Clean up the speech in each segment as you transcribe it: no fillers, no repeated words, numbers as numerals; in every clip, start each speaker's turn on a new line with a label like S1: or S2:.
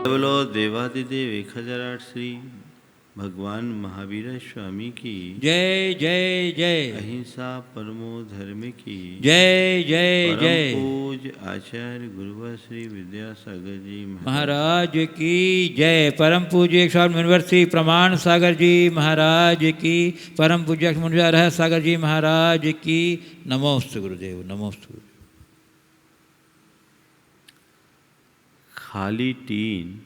S1: बोलो देवादिदेव 1008 श्री भगवान महावीर स्वामी की
S2: जय जय जय।
S1: अहिंसा परमो धर्म की
S2: जय जय
S1: परम
S2: जय।
S1: पूज आचार्य गुरुवर श्री विद्यासागर जी
S2: महाराज की जय। परम पूज्य स्वामी मुनिवर श्री प्रमाण सागर जी महाराज की। परम पूज्य मुनिवर रह सागर जी महाराज की। नमोस्तु गुरुदेव, नमोस्तु।
S1: खाली टीन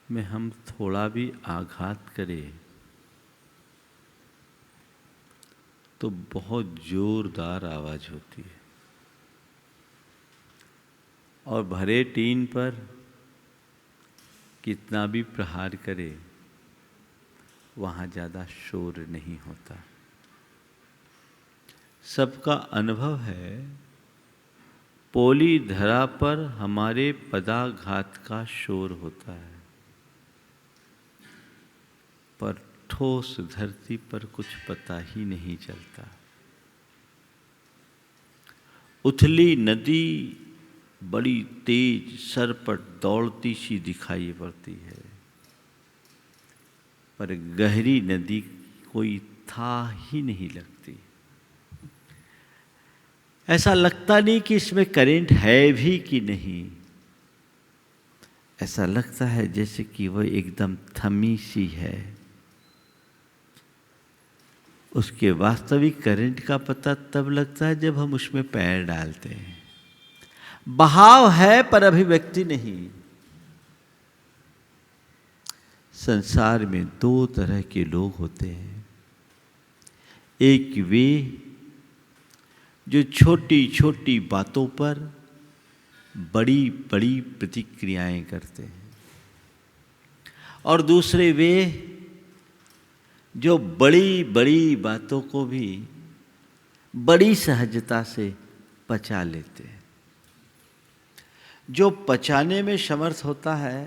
S1: में हम थोड़ा भी आघात करें तो बहुत जोरदार आवाज होती है, और भरे टीन पर कितना भी प्रहार करे वहाँ ज़्यादा शोर नहीं होता। सबका अनुभव है, पोली धरा पर हमारे पदाघात का शोर होता है, पर ठोस धरती पर कुछ पता ही नहीं चलता। उथली नदी बड़ी तेज सर पर दौड़ती सी दिखाई पड़ती है, पर गहरी नदी कोई था ही नहीं लगती। ऐसा लगता नहीं कि इसमें करंट है भी कि नहीं, ऐसा लगता है जैसे कि वह एकदम थमी सी है। उसके वास्तविक करंट का पता तब लगता है जब हम उसमें पैर डालते हैं। बहाव है पर अभिव्यक्ति नहीं। संसार में दो तरह के लोग होते हैं। एक वे जो छोटी छोटी बातों पर बड़ी बड़ी प्रतिक्रियाएं करते हैं, और दूसरे वे जो बड़ी बड़ी बातों को भी बड़ी सहजता से पचा लेते हैं। जो पचाने में समर्थ होता है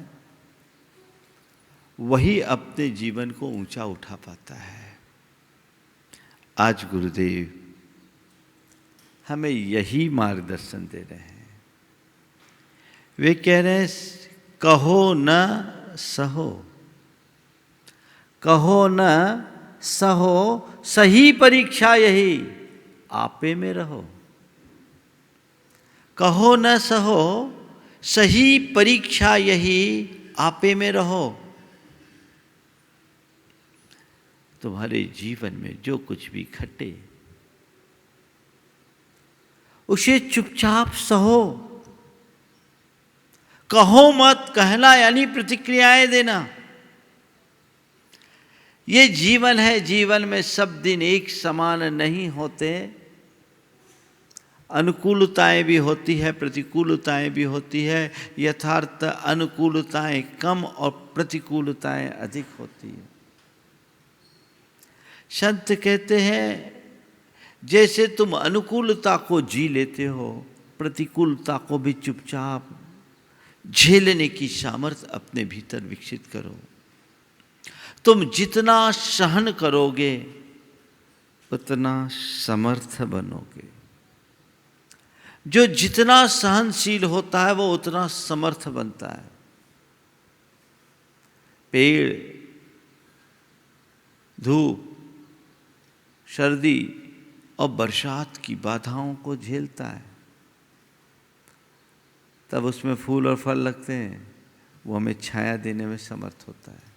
S1: वही अपने जीवन को ऊंचा उठा पाता है। आज गुरुदेव हमें यही मार्गदर्शन दे रहे हैं। वे कह रहे हैं, कहो न सहो, कहो न सहो, सही परीक्षा यही आपे में रहो। कहो न सहो, सही परीक्षा यही आपे में रहो। तुम्हारे जीवन में जो कुछ भी घटे उसे चुपचाप सहो। कहो मत, कहना यानी प्रतिक्रियाएं देना। ये जीवन है, जीवन में सब दिन एक समान नहीं होते। अनुकूलताएं भी होती है, प्रतिकूलताएं भी होती है। यथार्थ अनुकूलताएं कम और प्रतिकूलताएं अधिक होती है। संत कहते हैं, जैसे तुम अनुकूलता को जी लेते हो, प्रतिकूलता को भी चुपचाप झेलने की सामर्थ्य अपने भीतर विकसित करो। तुम जितना सहन करोगे उतना समर्थ बनोगे। जो जितना सहनशील होता है वो उतना समर्थ बनता है। पेड़ धूप, सर्दी और बरसात की बाधाओं को झेलता है, तब उसमें फूल और फल लगते हैं। वो हमें छाया देने में समर्थ होता है।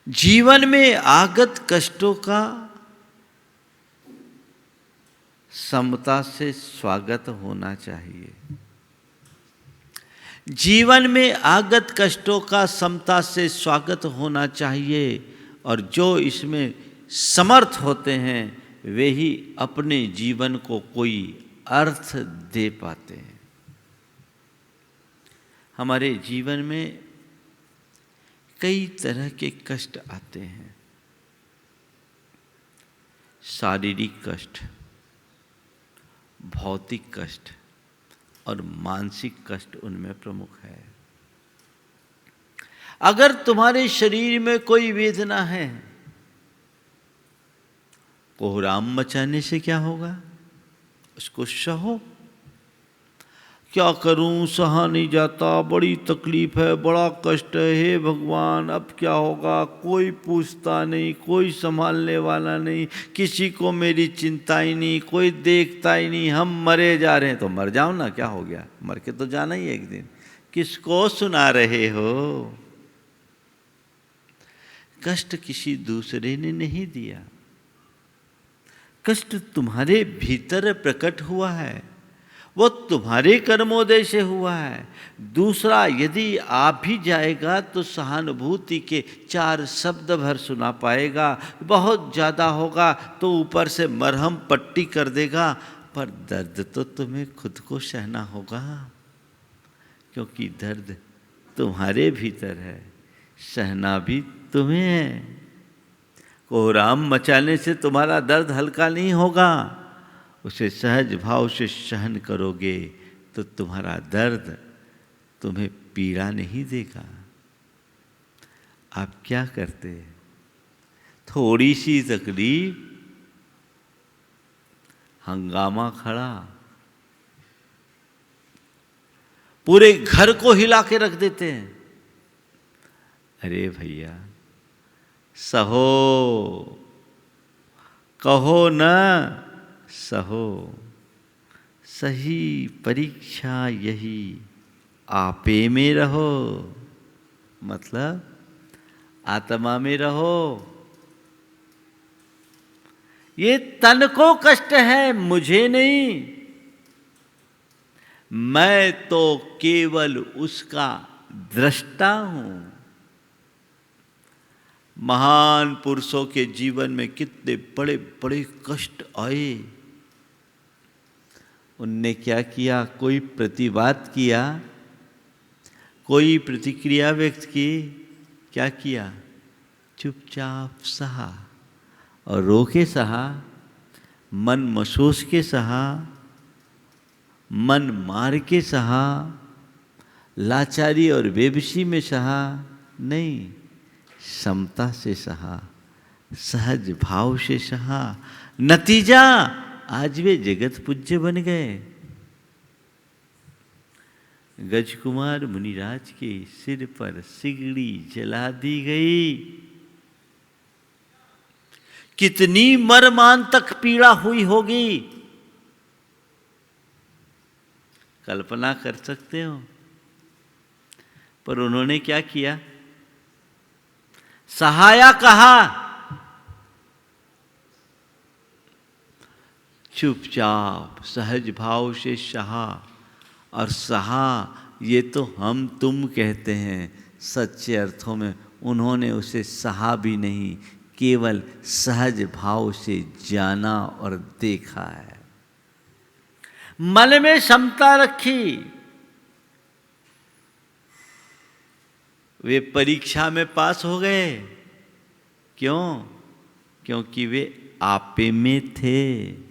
S1: जीवन में आगत कष्टों का समता से स्वागत होना चाहिए। जीवन में आगत कष्टों का समता से स्वागत होना चाहिए, और जो इसमें समर्थ होते हैं वे ही अपने जीवन को कोई अर्थ दे पाते हैं। हमारे जीवन में कई तरह के कष्ट आते हैं। शारीरिक कष्ट, भौतिक कष्ट और मानसिक कष्ट उनमें प्रमुख है। अगर तुम्हारे शरीर में कोई वेदना है, कोहराम मचाने से क्या होगा? उसको सहो। क्या करूं, सहा नहीं जाता, बड़ी तकलीफ है, बड़ा कष्ट है, हे भगवान अब क्या होगा, कोई पूछता नहीं, कोई संभालने वाला नहीं, किसी को मेरी चिंता ही नहीं, कोई देखता ही नहीं, हम मरे जा रहे हैं। तो मर जाओ ना, क्या हो गया, मर के तो जाना ही एक दिन, किसको सुना रहे हो। कष्ट किसी दूसरे ने नहीं दिया, कष्ट तुम्हारे भीतर प्रकट हुआ है, वो तुम्हारे कर्मोदय से हुआ है। दूसरा यदि आप भी जाएगा तो सहानुभूति के 4 शब्द भर सुना पाएगा, बहुत ज़्यादा होगा तो ऊपर से मरहम पट्टी कर देगा, पर दर्द तो तुम्हें खुद को सहना होगा, क्योंकि दर्द तुम्हारे भीतर है, सहना भी तुम्हें है। कोहराम मचाने से तुम्हारा दर्द हल्का नहीं होगा, उसे सहज भाव से सहन करोगे तो तुम्हारा दर्द तुम्हें पीड़ा नहीं देगा। आप क्या करते हैं, थोड़ी सी तकलीफ, हंगामा खड़ा, पूरे घर को हिला के रख देते हैं। अरे भैया सहो, कहो न सहो, सही परीक्षा यही आपे में रहो, मतलब आत्मा में रहो। ये तन को कष्ट है, मुझे नहीं, मैं तो केवल उसका दृष्टा हूं। महान पुरुषों के जीवन में कितने बड़े बड़े कष्ट आए, उनने क्या किया, कोई प्रतिवाद किया, कोई प्रतिक्रिया व्यक्त की, क्या किया, चुपचाप सहा, और रो के सहा, मन महसूस के सहा, मन मार के सहा, लाचारी और बेबसी में सहा नहीं, समता से सहा, सहज भाव से सहा। नतीजा आज वे जगत पूज्य बन गए। गजकुमार मुनिराज के सिर पर सिगड़ी जला दी गई। कितनी मर्मांतक पीड़ा हुई होगी, कल्पना कर सकते हो। पर उन्होंने क्या किया, सहाया कहा, चुपचाप सहज भाव से सहा। और सहा ये तो हम तुम कहते हैं, सच्चे अर्थों में उन्होंने उसे सहा भी नहीं, केवल सहज भाव से जाना और देखा है, मन में समता रखी। वे परीक्षा में पास हो गए, क्यों, क्योंकि वे आपे में थे,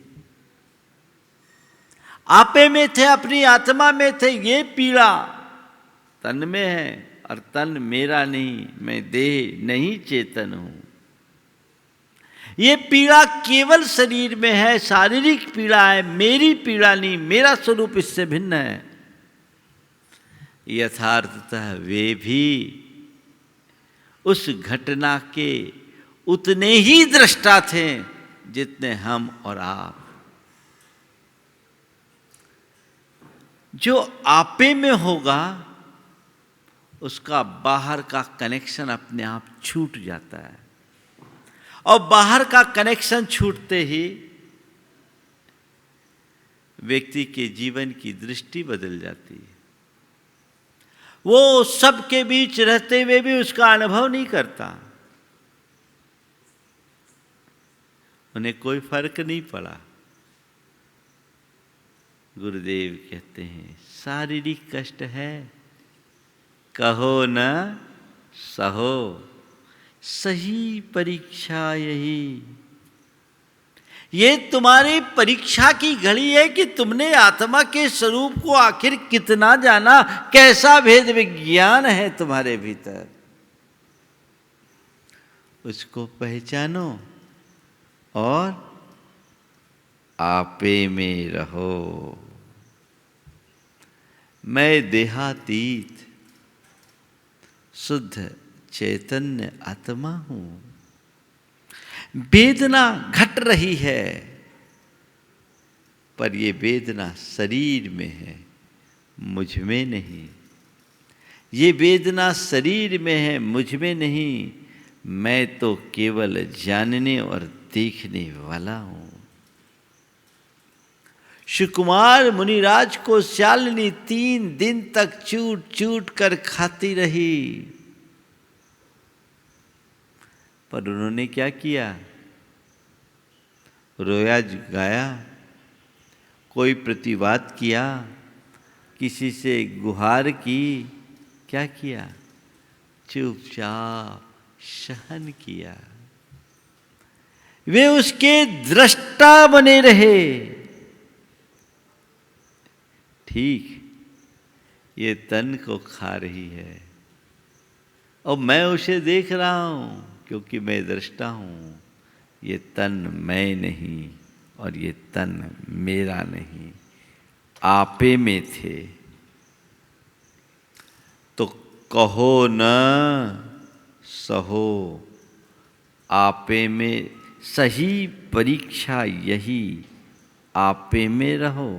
S1: आपे में थे, अपनी आत्मा में थे। ये पीड़ा तन में है, और तन मेरा नहीं, मैं देह नहीं चेतन हूं। ये पीड़ा केवल शरीर में है, शारीरिक पीड़ा है, मेरी पीड़ा नहीं, मेरा स्वरूप इससे भिन्न है। यथार्थतः वे भी उस घटना के उतने ही दृष्टा थे जितने हम और आप। जो आपे में होगा उसका बाहर का कनेक्शन अपने आप छूट जाता है, और बाहर का कनेक्शन छूटते ही व्यक्ति के जीवन की दृष्टि बदल जाती है। वो सबके बीच रहते हुए भी उसका अनुभव नहीं करता, उन्हें कोई फर्क नहीं पड़ा। गुरुदेव कहते हैं शारीरिक कष्ट है, कहो न सहो, सही परीक्षा यही। ये तुम्हारी परीक्षा की घड़ी है कि तुमने आत्मा के स्वरूप को आखिर कितना जाना, कैसा भेद विज्ञान है तुम्हारे भीतर, उसको पहचानो और आपे में रहो। मैं देहातीत शुद्ध चैतन्य आत्मा हूं। वेदना घट रही है, पर ये वेदना शरीर में है, मुझ में नहीं। ये वेदना शरीर में है, मुझ में नहीं। मैं तो केवल जानने और देखने वाला हूं। सुकुमार मुनिराज को शालिनी 3 दिन तक चूट चूट कर खाती रही, पर उन्होंने क्या किया? रोया गाया, कोई प्रतिवाद किया, किसी से गुहार की? क्या किया? चुपचाप सहन किया। वे उसके दृष्टा बने रहे। ठीक, ये तन को खा रही है और मैं उसे देख रहा हूं, क्योंकि मैं दृष्टा हूं। ये तन मैं नहीं और ये तन मेरा नहीं, आपे में थे। तो कहो न सहो, आपे में सही परीक्षा यही, आपे में रहो।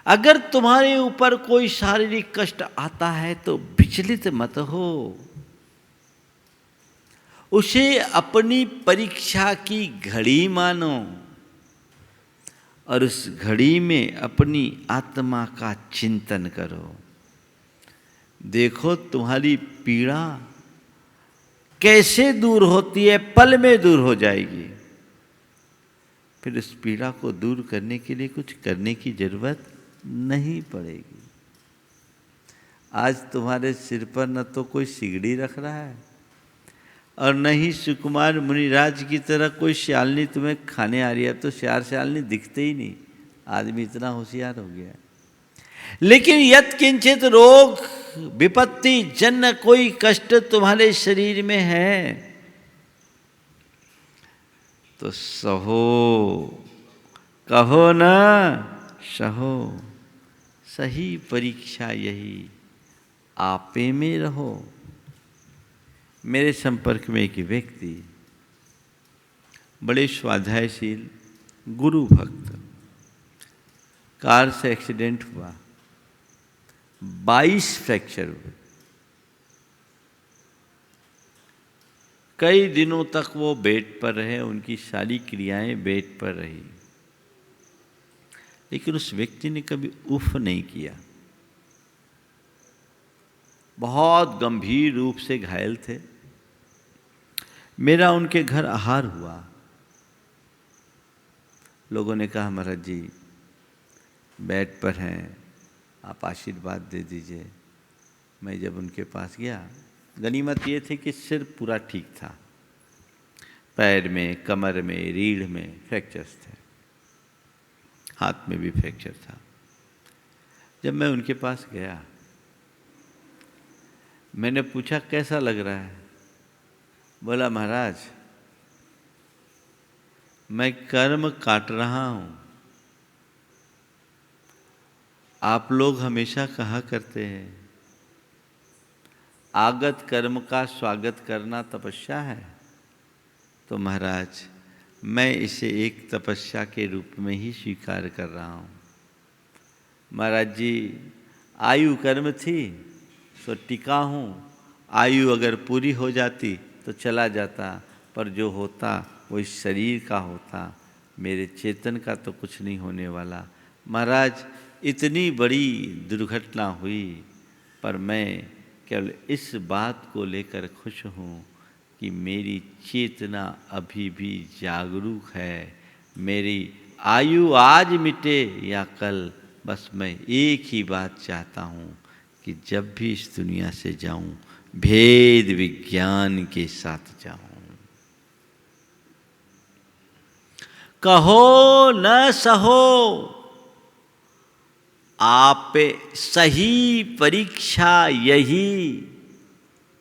S1: अगर तुम्हारे ऊपर कोई शारीरिक कष्ट आता है तो विचलित मत हो, उसे अपनी परीक्षा की घड़ी मानो और उस घड़ी में अपनी आत्मा का चिंतन करो। देखो तुम्हारी पीड़ा कैसे दूर होती है, पल में दूर हो जाएगी। फिर उस पीड़ा को दूर करने के लिए कुछ करने की जरूरत नहीं पड़ेगी। आज तुम्हारे सिर पर न तो कोई सिगड़ी रख रहा है और न ही सुकुमार मुनिराज की तरह कोई शालिनी तुम्हें खाने आ रही है। तो शालिनी दिखते ही नहीं, आदमी इतना होशियार हो गया है। लेकिन यत् किंचित रोग विपत्ति जन्य कोई कष्ट तुम्हारे शरीर में है तो सहो, कहो ना सहो, सही परीक्षा यही, आपे में रहो। मेरे संपर्क में एक व्यक्ति, बड़े स्वाध्यायशील गुरु भक्त, कार से एक्सीडेंट हुआ, 22 फ्रैक्चर हुए। कई दिनों तक वो बेड पर रहे, उनकी सारी क्रियाएं बेड पर रही, लेकिन उस व्यक्ति ने कभी उफ नहीं किया। बहुत गंभीर रूप से घायल थे। मेरा उनके घर आहार हुआ। लोगों ने कहा महाराज जी बेड पर हैं, आप आशीर्वाद दे दीजिए। मैं जब उनके पास गया, गनीमत ये थी कि सिर पूरा ठीक था, पैर में, कमर में, रीढ़ में फ्रैक्चर्स थे, हाथ में भी फ्रैक्चर था। जब मैं उनके पास गया, मैंने पूछा कैसा लग रहा है? बोला महाराज मैं कर्म काट रहा हूं। आप लोग हमेशा कहा करते हैं आगत कर्म का स्वागत करना तपस्या है, तो महाराज मैं इसे एक तपस्या के रूप में ही स्वीकार कर रहा हूँ। महाराज जी आयु कर्म थी सो टिका हूँ, आयु अगर पूरी हो जाती तो चला जाता, पर जो होता वो इस शरीर का होता, मेरे चेतन का तो कुछ नहीं होने वाला। महाराज इतनी बड़ी दुर्घटना हुई, पर मैं केवल इस बात को लेकर खुश हूँ कि मेरी चेतना अभी भी जागरूक है। मेरी आयु आज मिटे या कल, बस मैं एक ही बात चाहता हूँ कि जब भी इस दुनिया से जाऊँ भेद विज्ञान के साथ जाऊँ। कहो न सहो, आपे सही परीक्षा यही,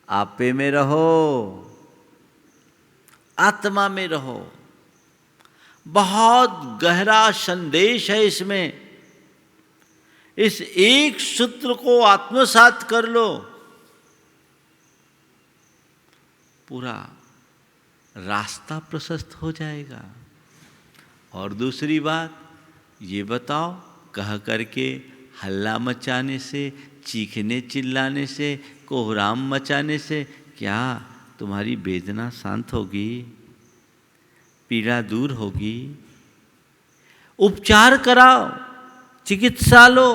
S1: आपे में रहो, आत्मा में रहो। बहुत गहरा संदेश है इसमें। इस एक सूत्र को आत्मसात कर लो, पूरा रास्ता प्रशस्त हो जाएगा। और दूसरी बात ये बताओ, कह करके हल्ला मचाने से, चीखने चिल्लाने से, कोहराम मचाने से क्या तुम्हारी वेदना शांत होगी? पीड़ा दूर होगी? उपचार कराओ, चिकित्सा लो,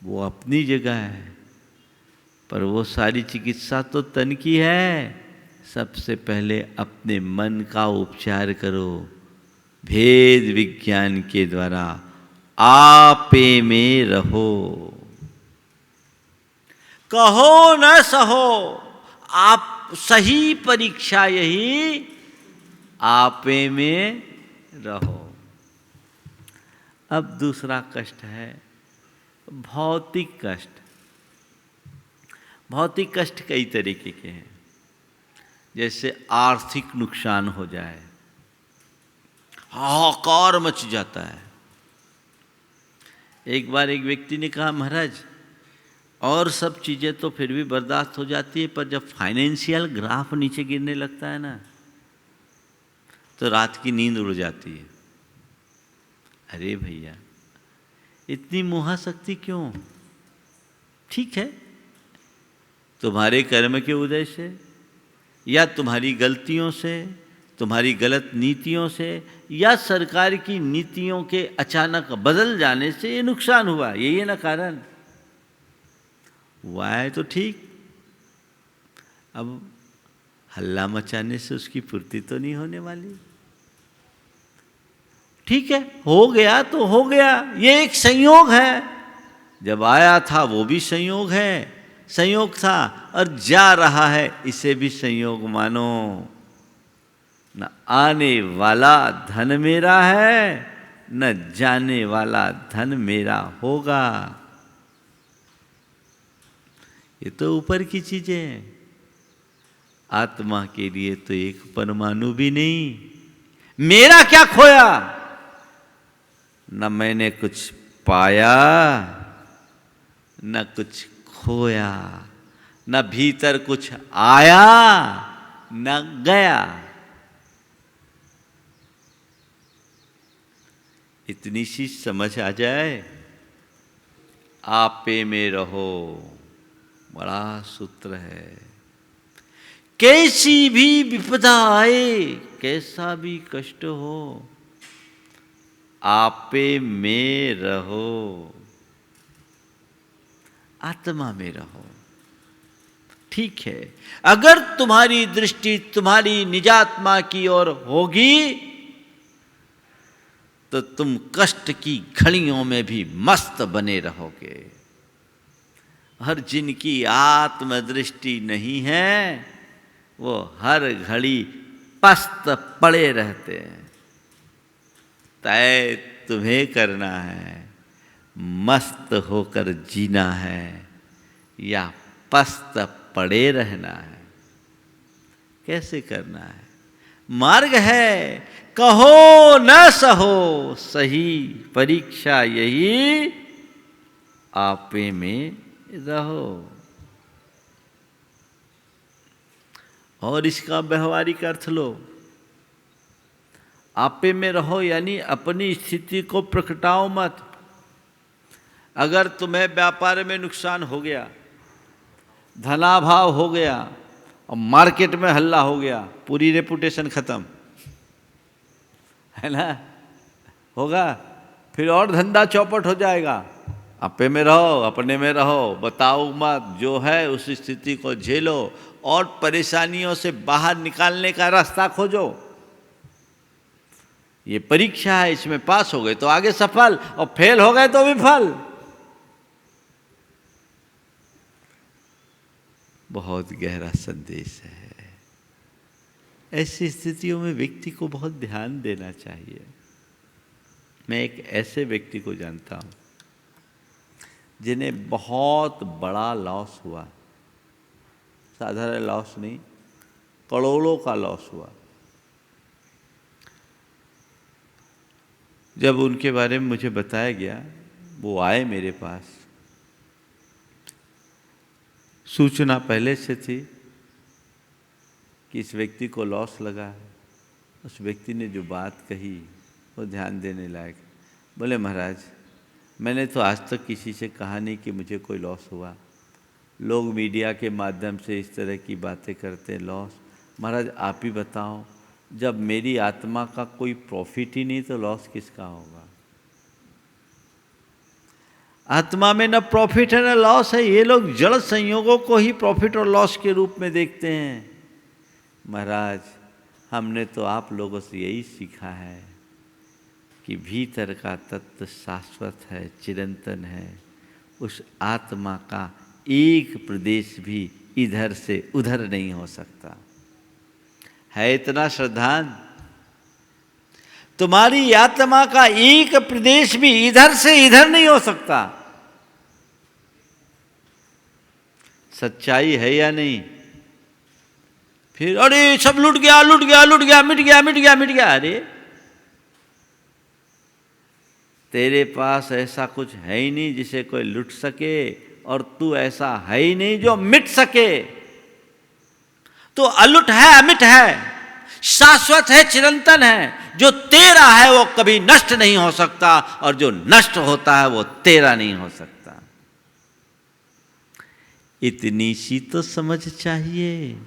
S1: वो अपनी जगह है, पर वो सारी चिकित्सा तो तन की है। सबसे पहले अपने मन का उपचार करो, भेद विज्ञान के द्वारा आपे में रहो। कहो न सहो, आप सही परीक्षा यही, आपे में रहो। अब दूसरा कष्ट है भौतिक कष्ट। भौतिक कष्ट कई तरीके के हैं, जैसे आर्थिक नुकसान हो जाए, हाहाकार मच जाता है। एक बार एक व्यक्ति ने कहा, महाराज और सब चीज़ें तो फिर भी बर्दाश्त हो जाती है, पर जब फाइनेंशियल ग्राफ नीचे गिरने लगता है ना, तो रात की नींद उड़ जाती है। अरे भैया, इतनी मोहाशक्ति क्यों? ठीक है, तुम्हारे कर्म के उदय से या तुम्हारी गलतियों से, तुम्हारी गलत नीतियों से या सरकार की नीतियों के अचानक बदल जाने से ये नुकसान हुआ, यही है ना कारण। हुआ है तो ठीक, अब हल्ला मचाने से उसकी पूर्ति तो नहीं होने वाली। ठीक है, हो गया तो हो गया, ये एक संयोग है। जब आया था वो भी संयोग है, संयोग था, और जा रहा है इसे भी संयोग मानो। न आने वाला धन मेरा है, न जाने वाला धन मेरा होगा। ये तो ऊपर की चीजें हैं। आत्मा के लिए तो एक परमाणु भी नहीं। मेरा क्या खोया? न मैंने कुछ पाया, न कुछ खोया, न भीतर कुछ आया न गया। इतनी सी समझ आ जाए, आपे में रहो, बड़ा सूत्र है। कैसी भी विपदा आए, कैसा भी कष्ट हो, आपे में रहो, आत्मा में रहो। ठीक है, अगर तुम्हारी दृष्टि तुम्हारी निजात्मा की ओर होगी तो तुम कष्ट की घड़ियों में भी मस्त बने रहोगे। हर जिनकी आत्मदृष्टि नहीं है वो हर घड़ी पस्त पड़े रहते हैं। तय तुम्हें करना है, मस्त होकर जीना है या पस्त पड़े रहना है। कैसे करना है? मार्ग है, कहो न सहो, सही परीक्षा यही, आपे में रहो। और इसका व्यवहारिक अर्थ लो। आपे में रहो यानी अपनी स्थिति को प्रकटाओ मत। अगर तुम्हें व्यापार में नुकसान हो गया, धनाभाव हो गया और मार्केट में हल्ला हो गया, पूरी रेपुटेशन खत्म, है ना? होगा, फिर और धंधा चौपट हो जाएगा। आपे में रहो, अपने में रहो, बताओ मत, जो है उस स्थिति को झेलो और परेशानियों से बाहर निकालने का रास्ता खोजो। ये परीक्षा है, इसमें पास हो गए तो आगे सफल, और फेल हो गए तो विफल। बहुत गहरा संदेश है। ऐसी स्थितियों में व्यक्ति को बहुत ध्यान देना चाहिए। मैं एक ऐसे व्यक्ति को जानता हूं जिन्हें बहुत बड़ा लॉस हुआ, साधारण लॉस नहीं, करोड़ों का लॉस हुआ। जब उनके बारे में मुझे बताया गया वो आए मेरे पास, सूचना पहले से थी कि इस व्यक्ति को लॉस लगा है। उस व्यक्ति ने जो बात कही वो ध्यान देने लायक। बोले महाराज, मैंने तो आज तक किसी से कहा नहीं कि मुझे कोई लॉस हुआ। लोग मीडिया के माध्यम से इस तरह की बातें करते हैं, लॉस। महाराज आप ही बताओ, जब मेरी आत्मा का कोई प्रॉफिट ही नहीं तो लॉस किसका होगा? आत्मा में न प्रॉफिट है न लॉस है। ये लोग जड़ संयोगों को ही प्रॉफिट और लॉस के रूप में देखते हैं। महाराज हमने तो आप लोगों से यही सीखा है कि भीतर का तत्व शाश्वत है, चिरंतन है। उस आत्मा का एक प्रदेश भी इधर से उधर नहीं हो सकता। है इतना श्रद्धान, तुम्हारी आत्मा का एक प्रदेश भी इधर से इधर नहीं हो सकता। सच्चाई है या नहीं? फिर अरे सब लुट गया, लुट गया, लुट गया, मिट गया, मिट गया, मिट गया। अरे तेरे पास ऐसा कुछ है ही नहीं जिसे कोई लुट सके, और तू ऐसा है ही नहीं जो मिट सके। तो अलुट है, अमिट है, शाश्वत है, चिरंतन है। जो तेरा है वो कभी नष्ट नहीं हो सकता, और जो नष्ट होता है वो तेरा नहीं हो सकता। इतनी सी तो समझ चाहिए।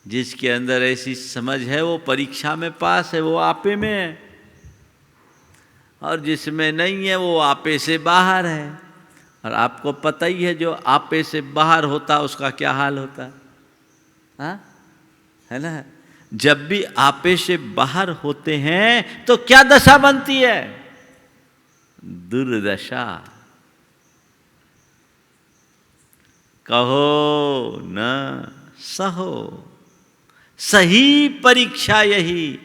S1: जिसके अंदर ऐसी समझ है वो परीक्षा में पास है, वो आपे में है। और जिसमें नहीं है वो आपे से बाहर है। और आपको पता ही है जो आपे से बाहर होता उसका क्या हाल होता है, हाँ? है ना? जब भी आपे से बाहर होते हैं तो क्या दशा बनती है? दुर्दशा। कहो न सहो, सही परीक्षा यही,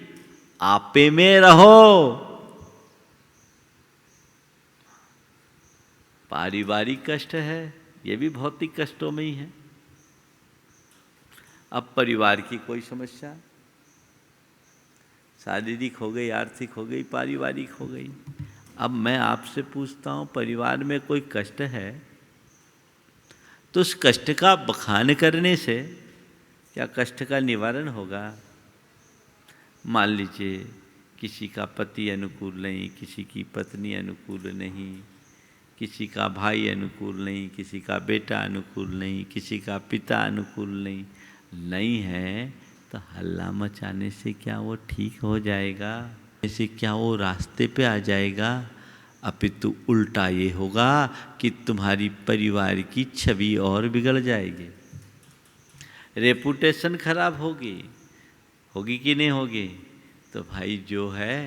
S1: आपे में रहो। पारिवारिक कष्ट है, ये भी भौतिक कष्टों में ही है। अब परिवार की कोई समस्या, शारीरिक हो गई, आर्थिक हो गई, पारिवारिक हो गई। अब मैं आपसे पूछता हूँ, परिवार में कोई कष्ट है तो उस कष्ट का बखान करने से क्या कष्ट का निवारण होगा? मान लीजिए किसी का पति अनुकूल नहीं, किसी की पत्नी अनुकूल नहीं, किसी का भाई अनुकूल नहीं, किसी का बेटा अनुकूल नहीं, किसी का पिता अनुकूल नहीं है, तो हल्ला मचाने से क्या वो ठीक हो जाएगा? ऐसे क्या वो रास्ते पे आ जाएगा? अपितु उल्टा ये होगा कि तुम्हारी परिवार की छवि और बिगड़ जाएगी, रेपुटेशन खराब होगी कि नहीं होगी? तो भाई जो है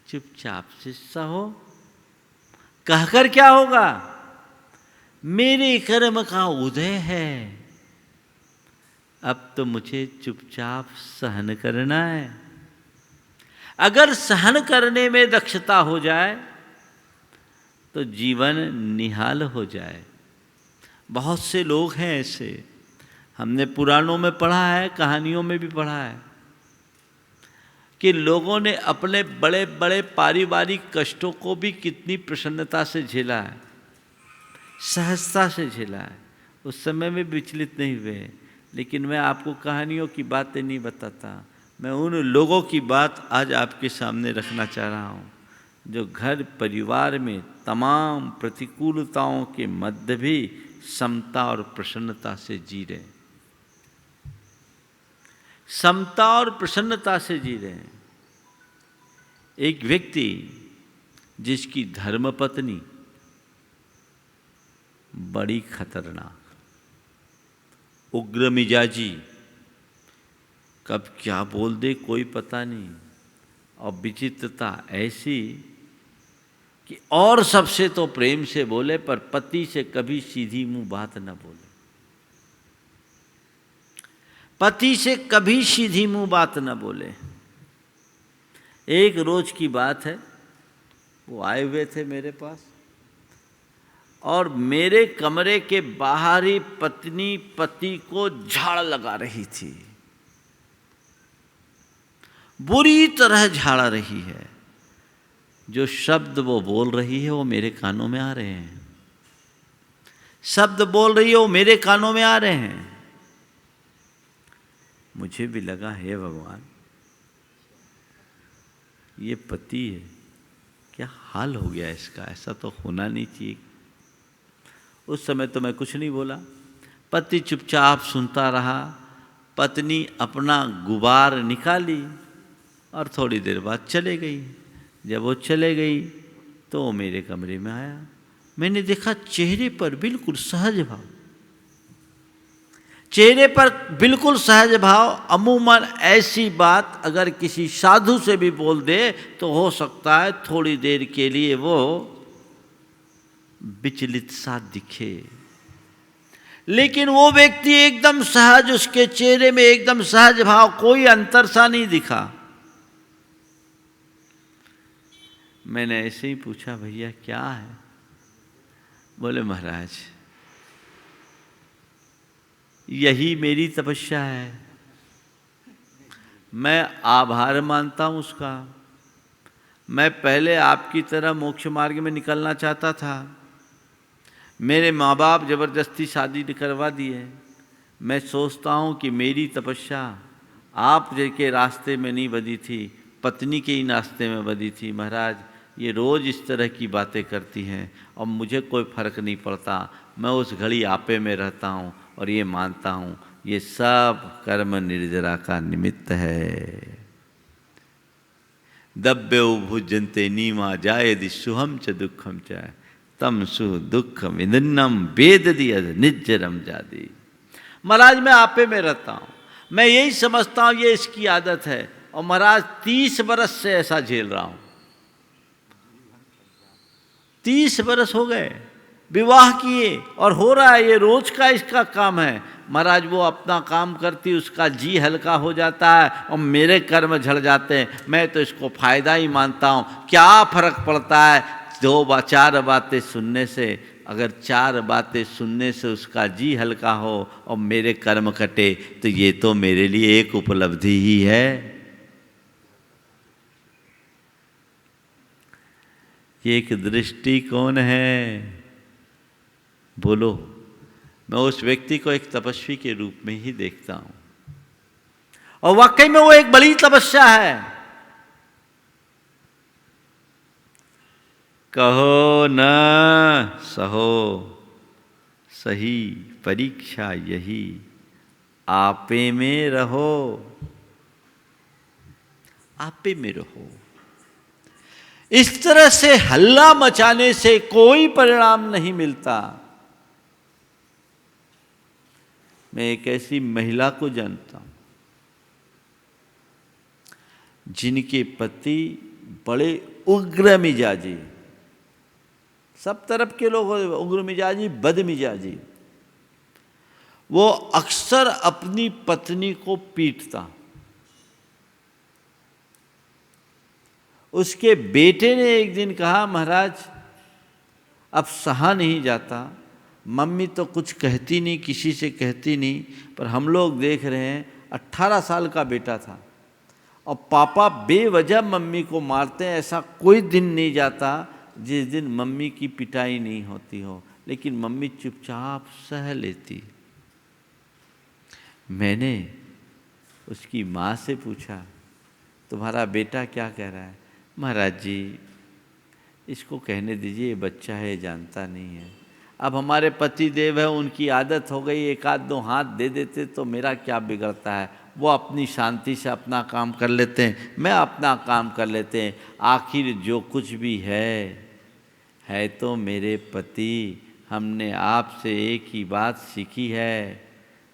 S1: चुपचाप से सहो। कहकर क्या होगा? मेरे कर्म का उदय है, अब तो मुझे चुपचाप सहन करना है। अगर सहन करने में दक्षता हो जाए तो जीवन निहाल हो जाए। बहुत से लोग हैं ऐसे, हमने पुराणों में पढ़ा है, कहानियों में भी पढ़ा है कि लोगों ने अपने बड़े बड़े पारिवारिक कष्टों को भी कितनी प्रसन्नता से झेला है, सहजता से झेला है। उस समय में विचलित नहीं हुए। लेकिन मैं आपको कहानियों की बातें नहीं बताता, मैं उन लोगों की बात आज आपके सामने रखना चाह रहा हूँ जो घर परिवार में तमाम प्रतिकूलताओं के मध्य भी समता और प्रसन्नता से जी रहे हैं, समता और प्रसन्नता से जी रहे हैं। एक व्यक्ति जिसकी धर्मपत्नी बड़ी खतरनाक, उग्र मिजाजी, कब क्या बोल दे कोई पता नहीं, और विचित्रता ऐसी कि और सबसे तो प्रेम से बोले पर पति से कभी सीधी मुंह बात न बोले, पति से कभी सीधी मुंह बात न बोले। एक रोज की बात है, वो आए हुए थे मेरे पास और मेरे कमरे के बाहर ही पत्नी पति को झाड़ लगा रही थी, बुरी तरह झाड़ रही है। जो शब्द वो बोल रही है वो मेरे कानों में आ रहे हैं, शब्द बोल रही है वो मेरे कानों में आ रहे हैं। मुझे भी लगा, हे भगवान, ये पति है, क्या हाल हो गया इसका, ऐसा तो होना नहीं चाहिए। उस समय तो मैं कुछ नहीं बोला, पति चुपचाप सुनता रहा। पत्नी अपना गुबार निकाली और थोड़ी देर बाद चले गई। जब वो चले गई तो वो मेरे कमरे में आया। मैंने देखा चेहरे पर बिल्कुल सहज भाव, चेहरे पर बिल्कुल सहज भाव। अमूमन ऐसी बात अगर किसी साधु से भी बोल दे तो हो सकता है थोड़ी देर के लिए वो विचलित सा दिखे, लेकिन वो व्यक्ति एकदम सहज, उसके चेहरे में एकदम सहज भाव, कोई अंतर सा नहीं दिखा। मैंने ऐसे ही पूछा, भैया क्या है? बोले, महाराज यही मेरी तपस्या है, मैं आभार मानता हूँ उसका। मैं पहले आपकी तरह मोक्ष मार्ग में निकलना चाहता था, मेरे माँ बाप जबरदस्ती शादी करवा दिए। मैं सोचता हूँ कि मेरी तपस्या आप के रास्ते में नहीं बधी थी, पत्नी के ही रास्ते में बधी थी। महाराज ये रोज़ इस तरह की बातें करती हैं और मुझे कोई फर्क नहीं पड़ता, मैं उस घड़ी आपे में रहता हूँ और ये मानता हूँ ये सब कर्म निर्जरा का निमित्त है। दब्बे भुजन्ते नीमा जाए दिशुहम च दुखम च तम सु दुख विदन्नम वेद दिया निज्जरम जादी। महाराज मैं आपे में रहता हूँ, मैं यही समझता हूँ ये इसकी आदत है। और महाराज 30 बरस से ऐसा झेल रहा हूँ, 30 बरस हो गए विवाह किए और हो रहा है, ये रोज का इसका काम है। महाराज वो अपना काम करती, उसका जी हल्का हो जाता है और मेरे कर्म झड़ जाते हैं। मैं तो इसको फायदा ही मानता हूँ, क्या फर्क पड़ता है 4 बातें सुनने से? अगर 4 बातें सुनने से उसका जी हल्का हो और मेरे कर्म कटे तो ये तो मेरे लिए एक उपलब्धि ही है। ये एक दृष्टिकोण है। बोलो, मैं उस व्यक्ति को एक तपस्वी के रूप में ही देखता हूं और वाकई में वो एक बड़ी तपस्या है। कहो न सहो सही परीक्षा यही, आपे में रहो, आपे में रहो। इस तरह से हल्ला मचाने से कोई परिणाम नहीं मिलता। मैं एक ऐसी महिला को जानता हूं जिनके पति बड़े उग्र मिजाजी, सब तरफ के लोग उग्र मिजाजी, बद मिजाजी, वो अक्सर अपनी पत्नी को पीटता। उसके बेटे ने एक दिन कहा, महाराज अब सहा नहीं जाता, मम्मी तो कुछ कहती नहीं, किसी से कहती नहीं, पर हम लोग देख रहे हैं 18 साल का बेटा था और पापा बेवजह मम्मी को मारते हैं। ऐसा कोई दिन नहीं जाता जिस दिन मम्मी की पिटाई नहीं होती हो, लेकिन मम्मी चुपचाप सह लेती। मैंने उसकी माँ से पूछा, तुम्हारा बेटा क्या कह रहा है? महाराज जी इसको कहने दीजिए, ये बच्चा है, जानता नहीं है। अब हमारे पति देव है, उनकी आदत हो गई, 1-2 हाथ दे देते तो मेरा क्या बिगड़ता है। वो अपनी शांति से अपना काम कर लेते हैं, मैं अपना काम कर लेते हैं। आखिर जो कुछ भी है तो मेरे पति। हमने आपसे एक ही बात सीखी है,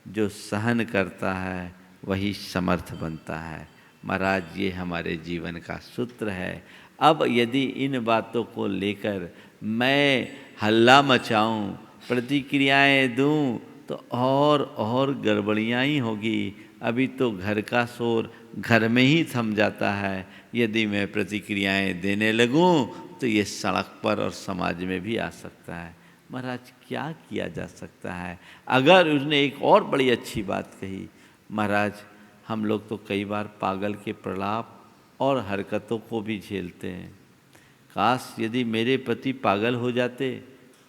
S1: जो सहन करता है वही समर्थ बनता है। महाराज ये हमारे जीवन का सूत्र है। अब यदि इन बातों को लेकर मैं हल्ला मचाऊं, प्रतिक्रियाएं दूं, तो और गड़बड़ियाँ ही होगी। अभी तो घर का शोर घर में ही थम जाता है, यदि मैं प्रतिक्रियाएं देने लगूं तो ये सड़क पर और समाज में भी आ सकता है। महाराज क्या किया जा सकता है? अगर उसने एक और बड़ी अच्छी बात कही, महाराज हम लोग तो कई बार पागल के प्रलाप और हरकतों को भी झेलते हैं। काश यदि मेरे पति पागल हो जाते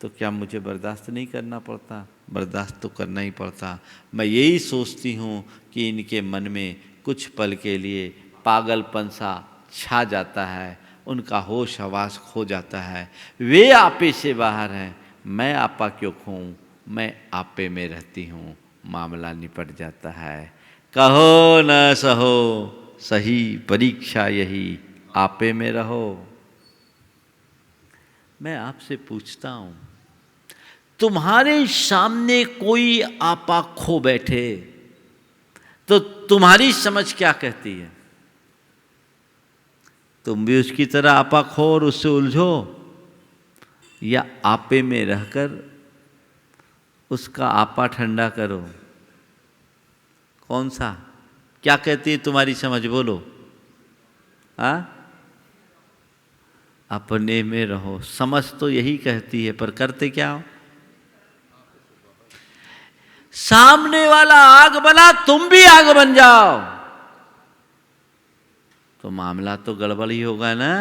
S1: तो क्या मुझे बर्दाश्त नहीं करना पड़ता? बर्दाश्त तो करना ही पड़ता। मैं यही सोचती हूँ कि इनके मन में कुछ पल के लिए पागलपन सा छा जाता है, उनका होश हवास खो जाता है, वे आपे से बाहर हैं, मैं आपा क्यों खोऊं, मैं आपे में रहती हूँ, मामला निपट जाता है। कहो न सहो सही परीक्षा यही, आपे में रहो। मैं आपसे पूछता हूँ, तुम्हारे सामने कोई आपा खो बैठे तो तुम्हारी समझ क्या कहती है? तुम भी उसकी तरह आपा खो और उससे उलझो, या आपे में रहकर उसका आपा ठंडा करो? कौन सा? क्या कहती है तुम्हारी समझ? बोलो। अपने में रहो। समझ तो यही कहती है, पर करते क्या हो? सामने वाला आग बना, तुम भी आग बन जाओ, तो मामला तो गड़बड़ ही होगा ना।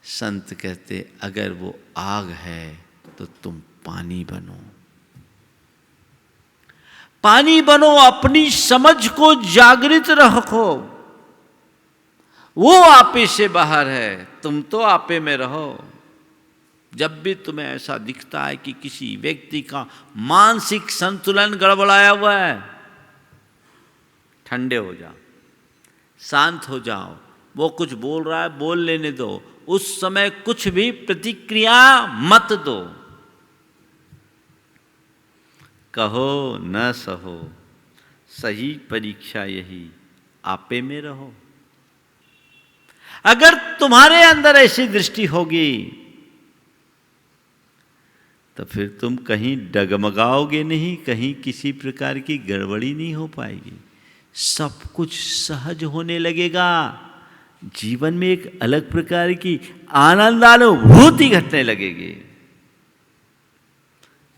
S1: संत कहते अगर वो आग है तो तुम पानी बनो। पानी बनो, अपनी समझ को जागृत रखो। वो आपे से बाहर है, तुम तो आपे में रहो। जब भी तुम्हें ऐसा दिखता है कि किसी व्यक्ति का मानसिक संतुलन गड़बड़ाया हुआ है, ठंडे हो जाओ, शांत हो जाओ। वो कुछ बोल रहा है, बोल लेने दो, उस समय कुछ भी प्रतिक्रिया मत दो। कहो न सहो सही परीक्षा यही, आपे में रहो। अगर तुम्हारे अंदर ऐसी दृष्टि होगी तो फिर तुम कहीं डगमगाओगे नहीं, कहीं किसी प्रकार की गड़बड़ी नहीं हो पाएगी, सब कुछ सहज होने लगेगा। जीवन में एक अलग प्रकार की आनंदानुभूति घटने लगेगी।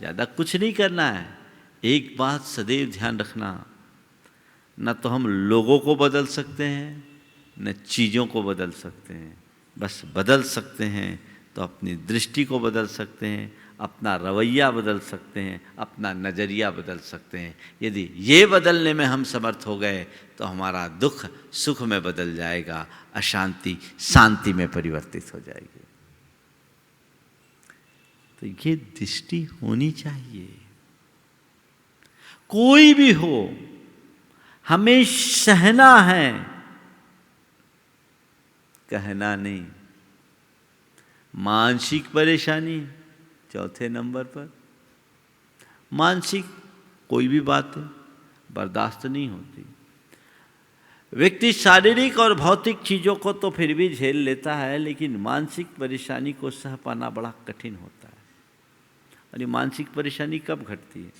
S1: ज़्यादा कुछ नहीं करना है। एक बात सदैव ध्यान रखना, न तो हम लोगों को बदल सकते हैं न चीज़ों को बदल सकते हैं। बस बदल सकते हैं तो अपनी दृष्टि को बदल सकते हैं, अपना रवैया बदल सकते हैं, अपना नज़रिया बदल सकते हैं। यदि ये बदलने में हम समर्थ हो गए तो हमारा दुख सुख में बदल जाएगा, अशांति शांति में परिवर्तित हो जाएगी। तो ये दृष्टि होनी चाहिए। कोई भी हो, हमें सहना है, कहना नहीं। मानसिक परेशानी चौथे नंबर पर। मानसिक कोई भी बात है बर्दाश्त नहीं होती। व्यक्ति शारीरिक और भौतिक चीज़ों को तो फिर भी झेल लेता है, लेकिन मानसिक परेशानी को सह पाना बड़ा कठिन होता है। और ये मानसिक परेशानी कब घटती है?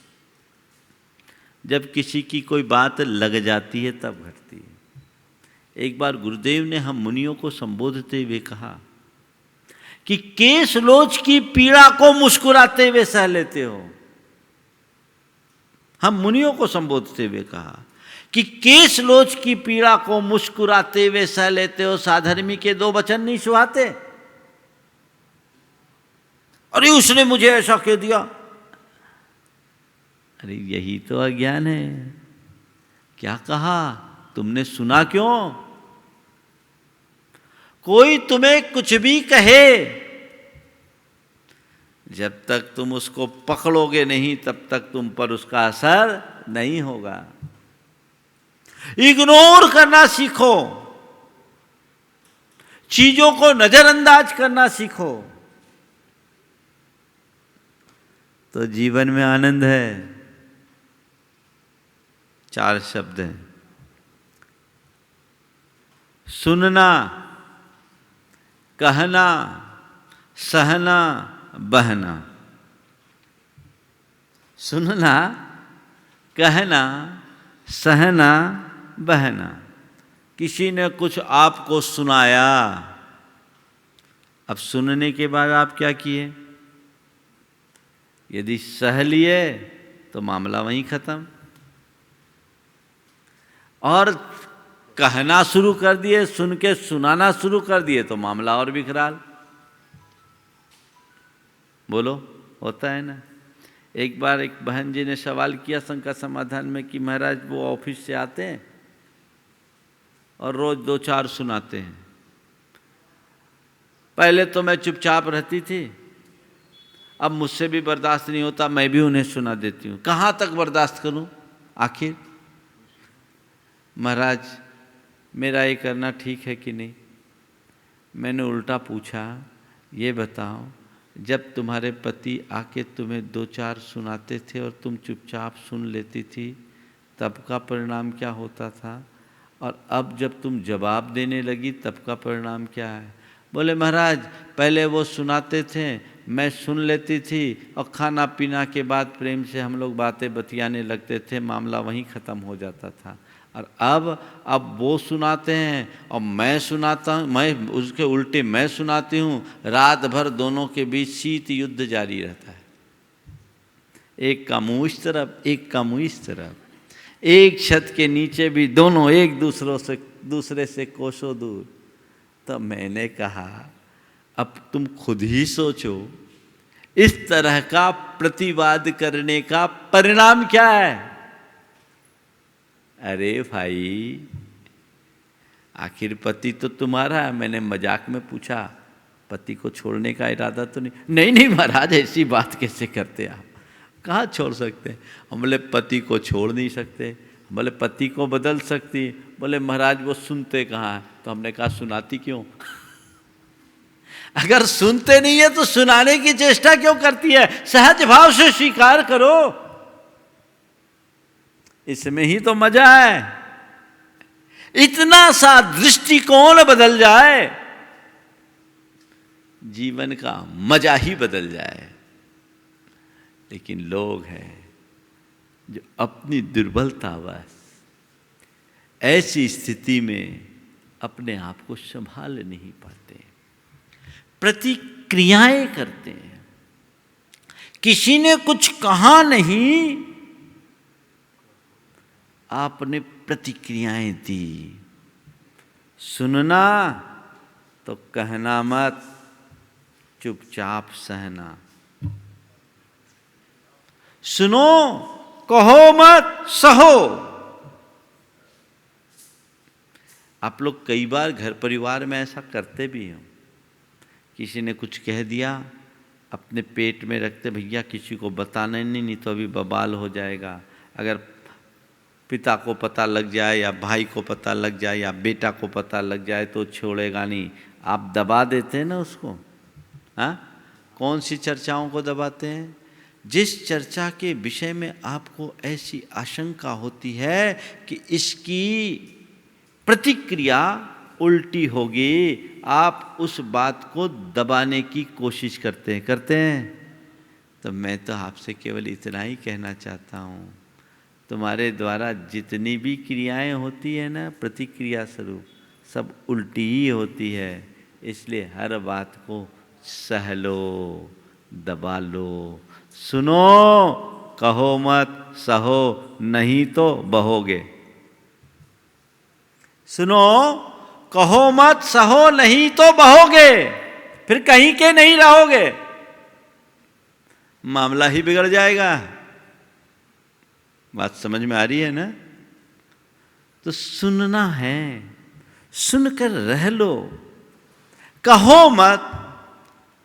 S1: जब किसी की कोई बात लग जाती है तब घटती है। एक बार गुरुदेव ने हम मुनियों को संबोधते हुए कहा कि केस लोच की पीड़ा को मुस्कुराते हुए सह लेते हो। हम मुनियों को संबोधते हुए कहा कि केस लोच की पीड़ा को मुस्कुराते हुए सह लेते हो। साधर्मी के दो वचन नहीं सुहाते? अरे उसने मुझे ऐसा कह दिया। अरे यही तो अज्ञान है। क्या कहा तुमने? सुना क्यों? कोई तुम्हें कुछ भी कहे, जब तक तुम उसको पकड़ोगे नहीं तब तक तुम पर उसका असर नहीं होगा। इग्नोर करना सीखो, चीजों को नजरअंदाज करना सीखो, तो जीवन में आनंद है। 4 शब्द हैं: सुनना, कहना, सहना, बहना। सुनना, कहना, सहना, बहना। किसी ने कुछ आपको सुनाया, अब सुनने के बाद आप क्या किए? यदि सह लिए तो मामला वहीं खत्म, और कहना शुरू कर दिए, सुन के सुनाना शुरू कर दिए तो मामला और बिखराल। बोलो, होता है ना। एक बार एक बहन जी ने सवाल किया शंका समाधान में कि महाराज वो ऑफिस से आते हैं और रोज 2-4 सुनाते हैं। पहले तो मैं चुपचाप रहती थी, अब मुझसे भी बर्दाश्त नहीं होता, मैं भी उन्हें सुना देती हूँ। कहाँ तक बर्दाश्त करूँ आखिर? महाराज मेरा ये करना ठीक है कि नहीं? मैंने उल्टा पूछा, ये बताओ जब तुम्हारे पति आके तुम्हें 2-4 सुनाते थे और तुम चुपचाप सुन लेती थी, तब का परिणाम क्या होता था? और अब जब तुम जवाब देने लगी तब का परिणाम क्या है? बोले महाराज पहले वो सुनाते थे, मैं सुन लेती थी और खाना पीना के बाद प्रेम से हम लोग बातें बतियाने लगते थे, मामला वहीं ख़त्म हो जाता था। और अब वो सुनाते हैं और मैं सुनाता हूँ, मैं उसके उल्टे मैं सुनाती हूँ, रात भर दोनों के बीच शीत युद्ध जारी रहता है। एक का मुँह इस तरफ, एक का मुँह इस तरफ, एक छत के नीचे भी दोनों एक दूसरे से कोसों दूर। तो मैंने कहा अब तुम खुद ही सोचो, इस तरह का प्रतिवाद करने का परिणाम क्या है? अरे भाई आखिर पति तो तुम्हारा है। मैंने मजाक में पूछा, पति को छोड़ने का इरादा तो नहीं? नहीं महाराज ऐसी बात कैसे करते आप, कहाँ छोड़ सकते? हम बोले पति को छोड़ नहीं सकते। बोले पति को बदल सकती? बोले महाराज वो सुनते कहाँ हैं। तो हमने कहा सुनाती क्यों? अगर सुनते नहीं है तो सुनाने की चेष्टा क्यों करती है? सहज भाव से स्वीकार करो, इसमें ही तो मजा है। इतना सा दृष्टिकोण बदल जाए, जीवन का मजा ही बदल जाए। लेकिन लोग हैं जो अपनी दुर्बलतावश ऐसी स्थिति में अपने आप को संभाल नहीं पाते, प्रतिक्रियाएं करते हैं। किसी ने कुछ कहा नहीं, आपने प्रतिक्रियाएं दी। सुनना तो कहना मत, चुपचाप सहना। सुनो, कहो मत, सहो। आप लोग कई बार घर परिवार में ऐसा करते भी हैं। किसी ने कुछ कह दिया, अपने पेट में रखते, भैया किसी को बताना नहीं तो अभी बवाल हो जाएगा। अगर पिता को पता लग जाए या भाई को पता लग जाए या बेटा को पता लग जाए तो छोड़ेगा नहीं। आप दबा देते हैं ना उसको। हाँ, कौन सी चर्चाओं को दबाते हैं? जिस चर्चा के विषय में आपको ऐसी आशंका होती है कि इसकी प्रतिक्रिया उल्टी होगी, आप उस बात को दबाने की कोशिश करते हैं। तो मैं तो आपसे केवल इतना ही कहना चाहता हूँ, तुम्हारे द्वारा जितनी भी क्रियाएं होती है ना प्रतिक्रिया स्वरूप, सब उल्टी ही होती है। इसलिए हर बात को सह लो, दबा लो। सुनो, कहो मत, सहो, नहीं तो बहोगे। सुनो, कहो मत, सहो, नहीं तो बहोगे, फिर कहीं के नहीं रहोगे, मामला ही बिगड़ जाएगा। बात समझ में आ रही है ना? तो सुनना है, सुनकर रह लो। कहो मत,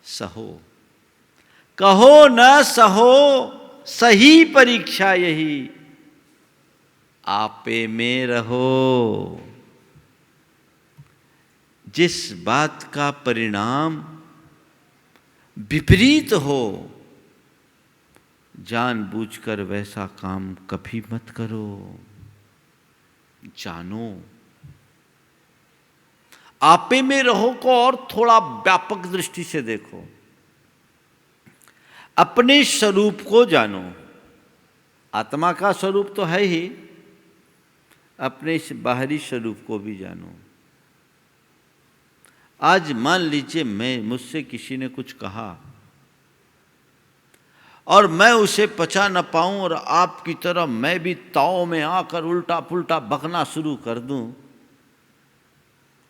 S1: सहो। कहो न सहो, सही परीक्षा यही, आपे में रहो। जिस बात का परिणाम विपरीत हो, जानबूझकर वैसा काम कभी मत करो। जानो, आपे में रहो को और थोड़ा व्यापक दृष्टि से देखो। अपने स्वरूप को जानो। आत्मा का स्वरूप तो है ही, अपने इस बाहरी स्वरूप को भी जानो। आज मान लीजिए मुझसे किसी ने कुछ कहा और मैं उसे पचा न पाऊं और आपकी तरह मैं भी ताव में आकर उल्टा पुल्टा बकना शुरू कर दूं,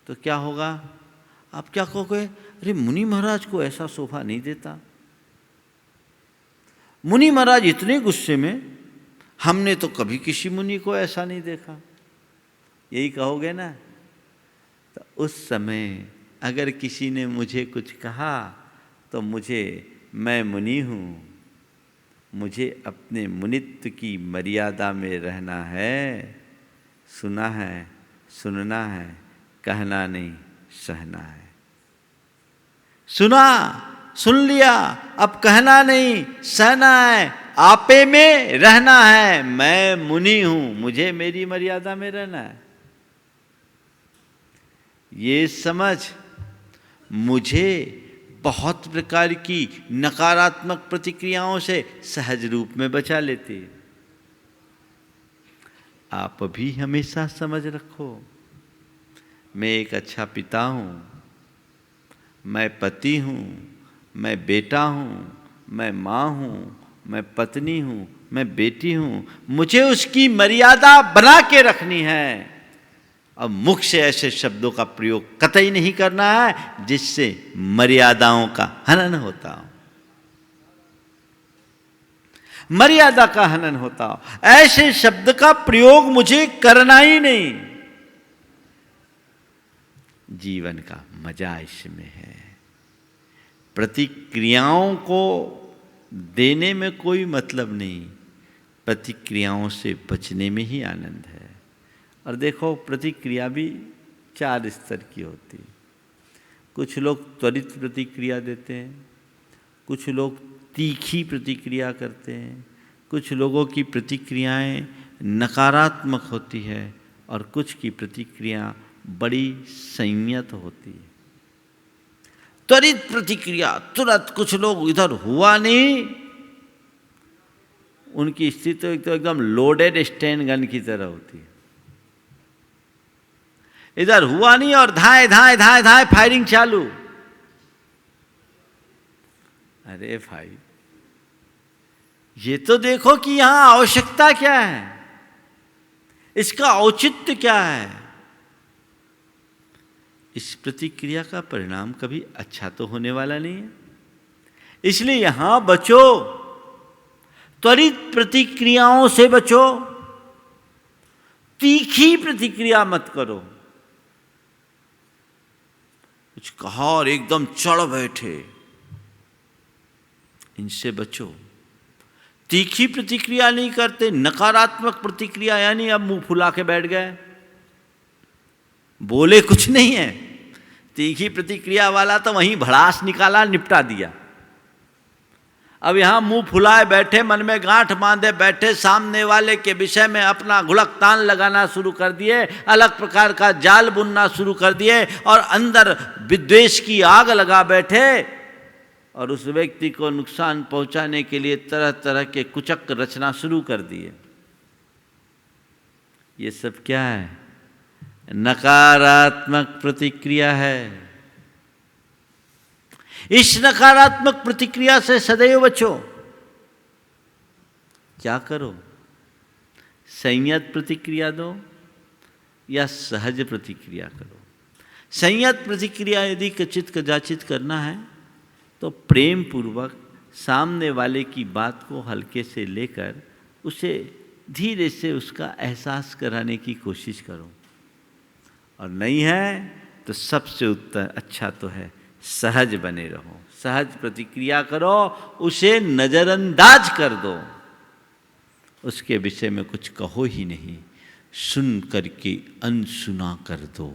S1: तो क्या होगा? आप क्या कहोगे? अरे मुनि महाराज को ऐसा शोभा नहीं देता। मुनि महाराज इतने गुस्से में, हमने तो कभी किसी मुनि को ऐसा नहीं देखा, यही कहोगे ना। तो उस समय अगर किसी ने मुझे कुछ कहा तो मैं मुनि हूँ, मुझे अपने मुनित्व की मर्यादा में रहना है, सुना है, सुनना है, कहना नहीं, सहना है। सुना, सुन लिया, अब कहना नहीं, सहना है, आपे में रहना है। मैं मुनि हूं, मुझे मेरी मर्यादा में रहना है। ये समझ मुझे बहुत प्रकार की नकारात्मक प्रतिक्रियाओं से सहज रूप में बचा लेती है। आप भी हमेशा समझ रखो, मैं एक अच्छा पिता हूँ, मैं पति हूँ, मैं बेटा हूँ, मैं माँ हूँ, मैं पत्नी हूँ, मैं बेटी हूँ। मुझे उसकी मर्यादा बना के रखनी है और मुख से ऐसे शब्दों का प्रयोग कतई नहीं करना है जिससे मर्यादाओं का हनन होता हो, मर्यादा का हनन होता हो। ऐसे शब्द का प्रयोग मुझे करना ही नहीं। जीवन का मजा इसमें है। प्रतिक्रियाओं को देने में कोई मतलब नहीं, प्रतिक्रियाओं से बचने में ही आनंद है। और देखो, प्रतिक्रिया भी 4 स्तर की होती है। कुछ लोग त्वरित प्रतिक्रिया देते हैं, कुछ लोग तीखी प्रतिक्रिया करते हैं, कुछ लोगों की प्रतिक्रियाएं नकारात्मक होती है और कुछ की प्रतिक्रिया बड़ी संयत होती है। त्वरित प्रतिक्रिया, तुरंत, कुछ लोग इधर हुआ नहीं, उनकी स्थिति तो एकदम लोडेड स्टेन गन की तरह होती है। इधर हुआ नहीं और धाए धाए धाए धाए फायरिंग चालू। अरे भाई, ये तो देखो कि यहां आवश्यकता क्या है, इसका औचित्य क्या है। इस प्रतिक्रिया का परिणाम कभी अच्छा तो होने वाला नहीं है। इसलिए यहां बचो, त्वरित प्रतिक्रियाओं से बचो, तीखी प्रतिक्रिया मत करो। कुछ कहा और एकदम चढ़ बैठे, इनसे बचो। तीखी प्रतिक्रिया नहीं करते, नकारात्मक प्रतिक्रिया, यानी अब मुंह फुला के बैठ गए, बोले कुछ नहीं है। तीखी प्रतिक्रिया वाला तो वहीं भड़ास निकाला, निपटा दिया। अब यहां मुंह फुलाए बैठे, मन में गांठ बांधे बैठे, सामने वाले के विषय में अपना घुलक तान लगाना शुरू कर दिए, अलग प्रकार का जाल बुनना शुरू कर दिए और अंदर विद्वेष की आग लगा बैठे और उस व्यक्ति को नुकसान पहुंचाने के लिए तरह तरह के कुचक रचना शुरू कर दिए। ये सब क्या है? नकारात्मक प्रतिक्रिया है। इस नकारात्मक प्रतिक्रिया से सदैव बचो। क्या करो? संयत प्रतिक्रिया दो या सहज प्रतिक्रिया करो। संयत प्रतिक्रिया यदि कचित कदाचित करना है तो प्रेम पूर्वक सामने वाले की बात को हल्के से लेकर उसे धीरे से उसका एहसास कराने की कोशिश करो। और नहीं है तो सबसे उत्तम अच्छा तो है सहज बने रहो, सहज प्रतिक्रिया करो, उसे नजरअंदाज कर दो, उसके विषय में कुछ कहो ही नहीं, सुन करके अनसुना कर दो।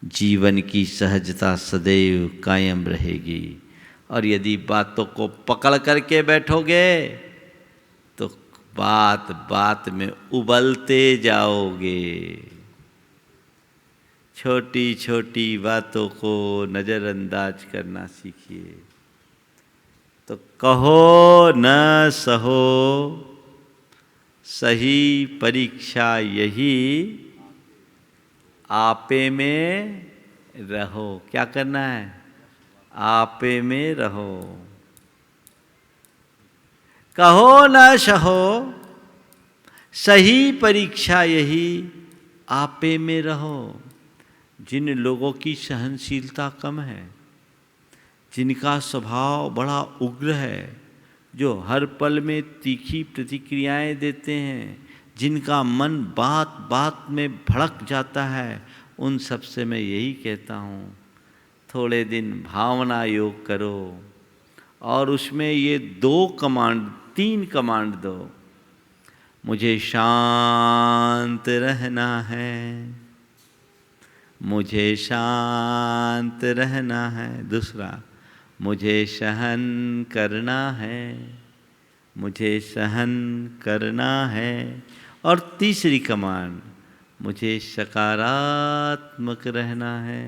S1: जीवन की सहजता सदैव कायम रहेगी। और यदि बातों को पकड़ करके बैठोगे तो बात बात में उबलते जाओगे। छोटी छोटी बातों को नज़रअंदाज करना सीखिए। तो कहो न सहो, सही परीक्षा यही, आपे में रहो। क्या करना है? आपे में रहो। कहो न सहो, सही परीक्षा यही, आपे में रहो। जिन लोगों की सहनशीलता कम है, जिनका स्वभाव बड़ा उग्र है, जो हर पल में तीखी प्रतिक्रियाएं देते हैं, जिनका मन बात बात में भड़क जाता है, उन सब से मैं यही कहता हूँ, थोड़े दिन भावना योग करो और उसमें ये 3 कमांड दो। मुझे शांत रहना है, मुझे शांत रहना है। दूसरा, मुझे सहन करना है, मुझे सहन करना है। और तीसरी कमांड, मुझे सकारात्मक रहना है,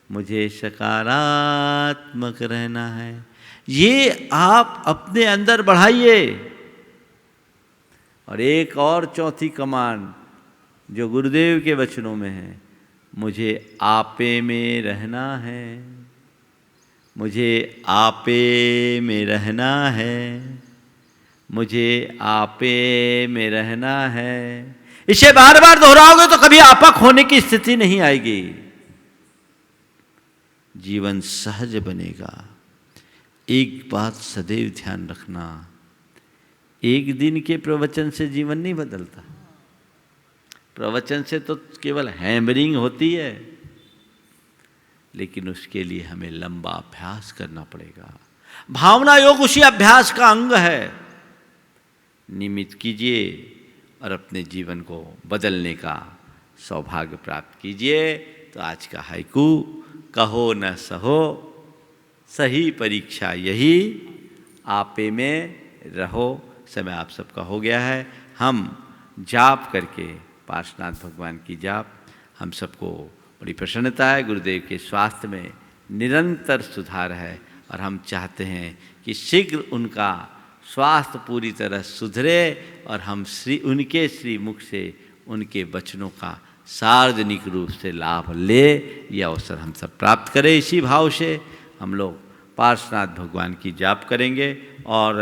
S1: मुझे सकारात्मक रहना है। ये आप अपने अंदर बढ़ाइए। और एक और चौथी कमांड जो गुरुदेव के वचनों में है, मुझे आपे में रहना है, मुझे आपे में रहना है, मुझे आपे में रहना है। इसे बार बार दोहराओगे तो कभी आपा खोने की स्थिति नहीं आएगी, जीवन सहज बनेगा। एक बात सदैव ध्यान रखना, एक दिन के प्रवचन से जीवन नहीं बदलता। प्रवचन से तो केवल हैमरिंग होती है, लेकिन उसके लिए हमें लंबा अभ्यास करना पड़ेगा। भावना योग उसी अभ्यास का अंग है। नियमित कीजिए और अपने जीवन को बदलने का सौभाग्य प्राप्त कीजिए। तो आज का हाइकू, कहो न सहो सही परीक्षा यही, आपे में रहो। समय आप सबका हो गया है। हम जाप करके पार्श्वनाथ भगवान की जाप, हम सबको बड़ी प्रसन्नता है। गुरुदेव के स्वास्थ्य में निरंतर सुधार है और हम चाहते हैं कि शीघ्र उनका स्वास्थ्य पूरी तरह सुधरे और हम उनके श्रीमुख से उनके वचनों का सार्वजनिक रूप से लाभ ले, यह अवसर हम सब प्राप्त करें। इसी भाव से हम लोग पार्श्वनाथ भगवान की जाप करेंगे। और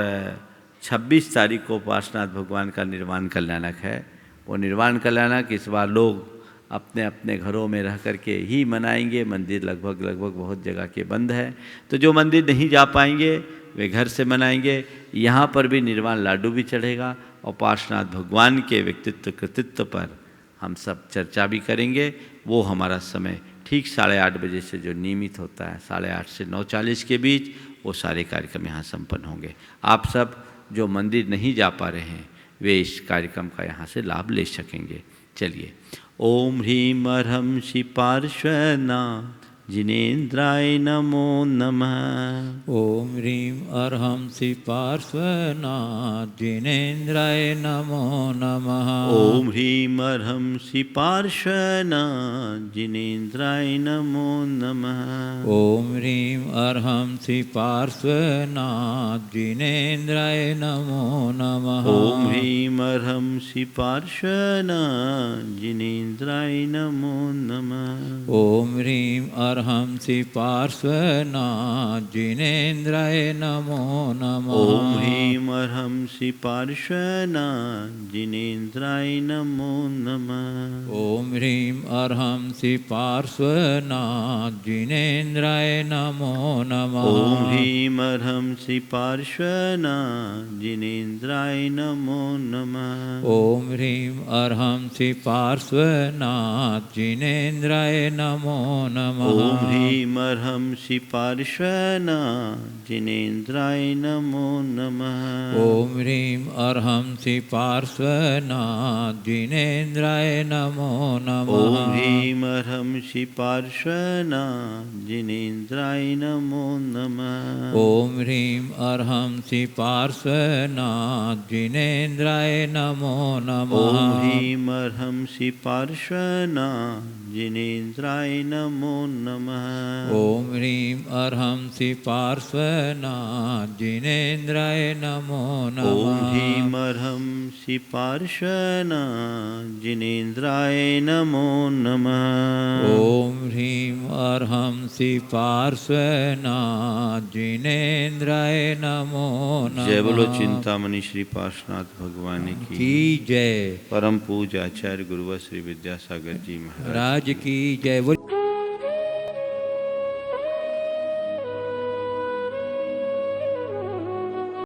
S1: 26 तारीख को पार्श्वनाथ भगवान का निर्वाण कल्याणक है। वो निर्वाण कल्याणक इस बार लोग अपने अपने घरों में रह करके ही मनाएंगे। मंदिर लगभग बहुत जगह के बंद है, तो जो मंदिर नहीं जा पाएंगे वे घर से मनाएंगे। यहाँ पर भी निर्वाण लाडू भी चढ़ेगा और पार्श्वनाथ भगवान के व्यक्तित्व कृतित्व पर हम सब चर्चा भी करेंगे। वो हमारा समय ठीक 8:30 बजे से जो नियमित होता है, 8:30 से 9:40 के बीच, वो सारे कार्यक्रम यहाँ संपन्न होंगे। आप सब जो मंदिर नहीं जा पा रहे हैं वे इस कार्यक्रम का यहाँ से लाभ ले सकेंगे। चलिए, ओम ह्रीम अर्हं श्री पार्श्वनाथ जिनेन्द्राय नमो नमः।
S2: ओम ह्रीं अर्हं श्री पार्श्वनाथ जिनेन्द्राय नमो नमः।
S1: ओम ह्रीम अर्हं श्री पार्श्वनाथ जिनेन्द्राय नमो नमः।
S2: ओम ह्रीं अर्हं श्री पार्श्वनाथ जिनेन्द्राय नमो नमः।
S1: ओम ह्रीम अर्हं श्री पार्श्वनाथ जिनेन्द्राय नमो नमः।
S2: ओम ह्रीं अर्हं श्री पार्श्वनाथ जिनेन्द्राय नमो नमः।
S1: ओम ह्रीम अर्हं श्री पार्श्वनाथ जिनेन्द्राय नमो नमः।
S2: ओम ह्रीं अर्हं श्री पार्श्वनाथ जिनेन्द्राय नमो नमः।
S1: ओम ह्रीम अर्हं श्री पार्श्वनाथ जिनेन्द्राय नमो नमः।
S2: ओम ह्रीं अर्हं श्री पार्श्वनाथ जिनेन्द्राय नमो नमः।
S1: ओम ह्रीम अर्हं श्री पार्श्वनाथ जिनेन्द्राय नमो नमः।
S2: ओम ह्रीं अर्हं श्री पार्श्वनाथ जिनेन्द्राय नमो नमः।
S1: ओम ह्रीम अर्हं श्री पार्श्वनाथ जिनेन्द्राय नमो नमः।
S2: ओम ह्रीं अर्हं श्री पार्श्वनाथ जिनेन्द्राय नमो नमः।
S1: ओम ह्रीम अर्हं श्री पार्श्वनाथ जिनेन्द्राय नमो नमः।
S2: ओम ह्रीं अर्हं श्री पार्श्वनाथ जिनेन्द्राय नमो नमः।
S1: ओम ह्रीम अर्हं श्री पार्श्वनाथ जिनेन्द्राय नमो नमः।
S2: ओम ह्रीं अर्हं श्री पार्श्वनाथ जिनेन्द्राय नमो नमः।
S1: जय बोलो चिंतामणि श्री पार्श्वनाथ भगवान
S2: की जय।
S1: परम पूज्य आचार्य गुरुवर श्री विद्यासागर जी महाराज
S2: राज की जय।